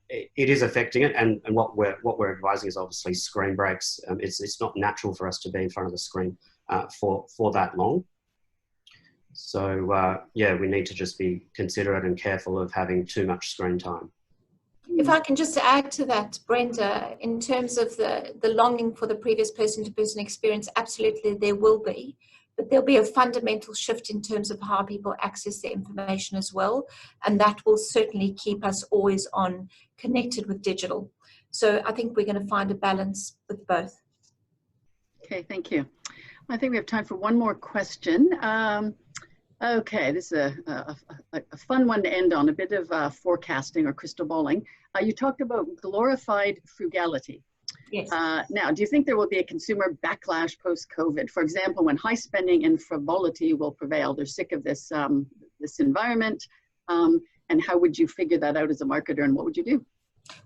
it is affecting it. And what we're advising is obviously screen breaks. It's not natural for us to be in front of the screen for that long. So yeah, we need to just be considerate and careful of having too much screen time. If I can just add to that, Brenda, in terms of the longing for the previous person-to-person experience, absolutely there will be. But there'll be a fundamental shift in terms of how people access their information as well. And that will certainly keep us always on connected with digital. So I think we're going to find a balance with both. Okay, thank you. I think we have time for one more question. Okay, this is a fun one to end on, a bit of forecasting or crystal balling. You talked about glorified frugality. Yes. Now, do you think there will be a consumer backlash post-COVID? For example, when high spending and frivolity will prevail, they're sick of this, this environment. And how would you figure that out as a marketer, and what would you do?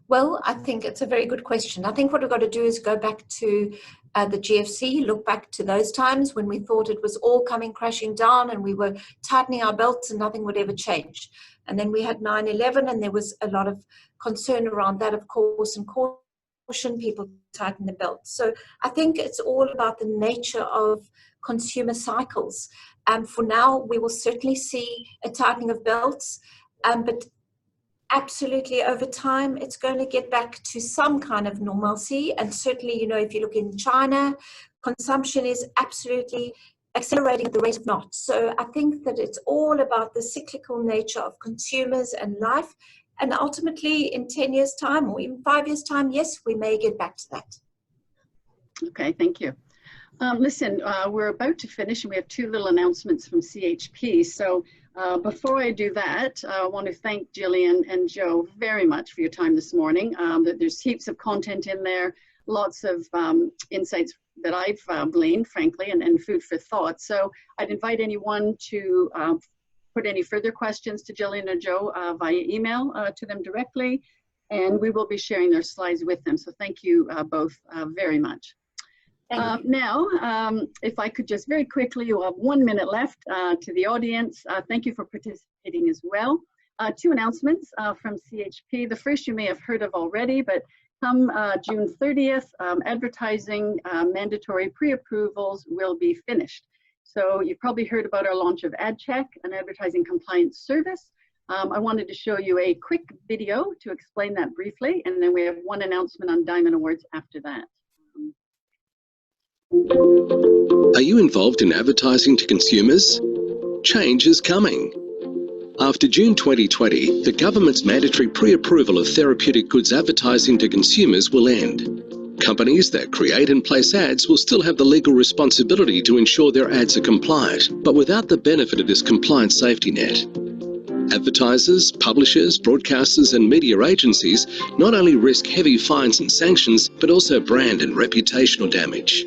Well, I think it's a very good question. I think what we've got to do is go back to the GFC, look back to those times when we thought it was all coming crashing down and we were tightening our belts and nothing would ever change. And then we had 9/11 and there was a lot of concern around that, of course, and caution people tighten their belts. So I think it's all about the nature of consumer cycles. For now, we will certainly see a tightening of belts, but absolutely, over time, it's going to get back to some kind of normalcy. And certainly, you know, if you look in China, consumption is absolutely accelerating at the rate of knots. So I think that it's all about the cyclical nature of consumers and life. And ultimately, in 10 years' time or even 5 years' time, yes, we may get back to that. Okay, thank you. Listen, we're about to finish and we have two little announcements from CHP. So before I do that, I want to thank Gillian and Joe very much for your time this morning. There's heaps of content in there, lots of insights that I've gleaned, frankly, and food for thought. So I'd invite anyone to put any further questions to Gillian or Joe via email to them directly, and we will be sharing their slides with them. So thank you both very much. Now, if I could just very quickly, you'll have 1 minute left to the audience. Thank you for participating as well. Two announcements from CHP. The first you may have heard of already, but come June 30th, advertising mandatory pre-approvals will be finished. So you've probably heard about our launch of AdCheck, an advertising compliance service. I wanted to show you a quick video to explain that briefly, and then we have one announcement on Diamond Awards after that. Are you involved in advertising to consumers? Change is coming. After June 2020, the government's mandatory pre-approval of therapeutic goods advertising to consumers will end. Companies that create and place ads will still have the legal responsibility to ensure their ads are compliant, but without the benefit of this compliance safety net. Advertisers, publishers, broadcasters and media agencies not only risk heavy fines and sanctions, but also brand and reputational damage.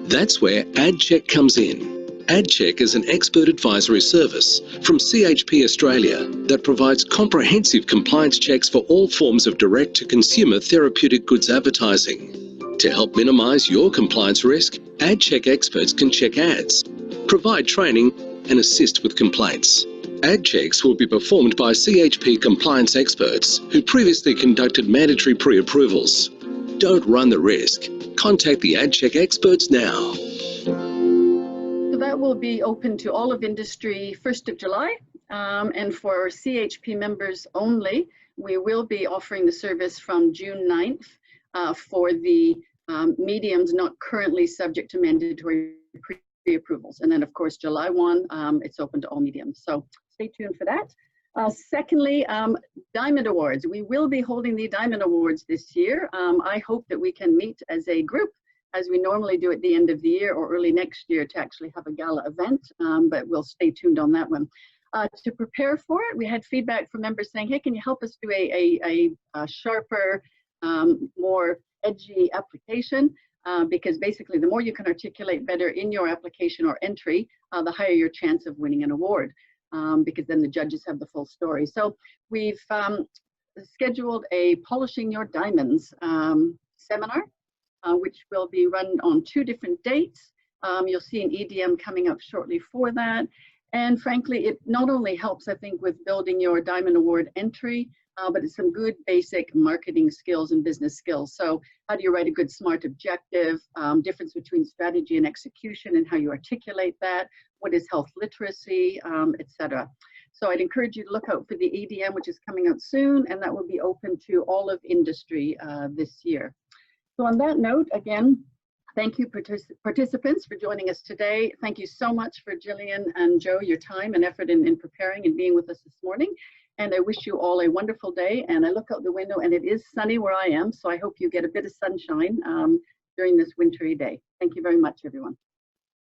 That's where AdCheck comes in. AdCheck is an expert advisory service from CHP Australia that provides comprehensive compliance checks for all forms of direct-to-consumer therapeutic goods advertising. To help minimise your compliance risk, AdCheck experts can check ads, provide training and assist with complaints. Ad checks will be performed by CHP compliance experts who previously conducted mandatory pre-approvals. Don't run the risk. Contact the AdCheck experts now. So that will be open to all of industry 1st of July. And for CHP members only, we will be offering the service from June 9th for the mediums not currently subject to mandatory pre-approvals. And then of course, July 1, it's open to all mediums. So stay tuned for that. Secondly, Diamond Awards. We will be holding the Diamond Awards this year. I hope that we can meet as a group, as we normally do at the end of the year or early next year, to actually have a gala event, but we'll stay tuned on that one. To prepare for it, we had feedback from members saying, hey, can you help us do a sharper, more edgy application? Because basically the more you can articulate better in your application or entry, the higher your chance of winning an award. Because then the judges have the full story. So we've scheduled a Polishing Your Diamonds seminar, which will be run on 2 different dates. You'll see an EDM coming up shortly for that. And frankly, it not only helps, I think, with building your Diamond Award entry, but it's some good basic marketing skills and business skills. So how do you write a good SMART objective, difference between strategy and execution and how you articulate that, what is health literacy, etc. So I'd encourage you to look out for the ADM, which is coming out soon, and that will be open to all of industry this year. So on that note, again, thank you participants for joining us today. Thank you so much for Gillian and Joe, your time and effort in preparing and being with us this morning. And I wish you all a wonderful day. And I look out the window and it is sunny where I am. So I hope you get a bit of sunshine during this wintry day. Thank you very much, everyone.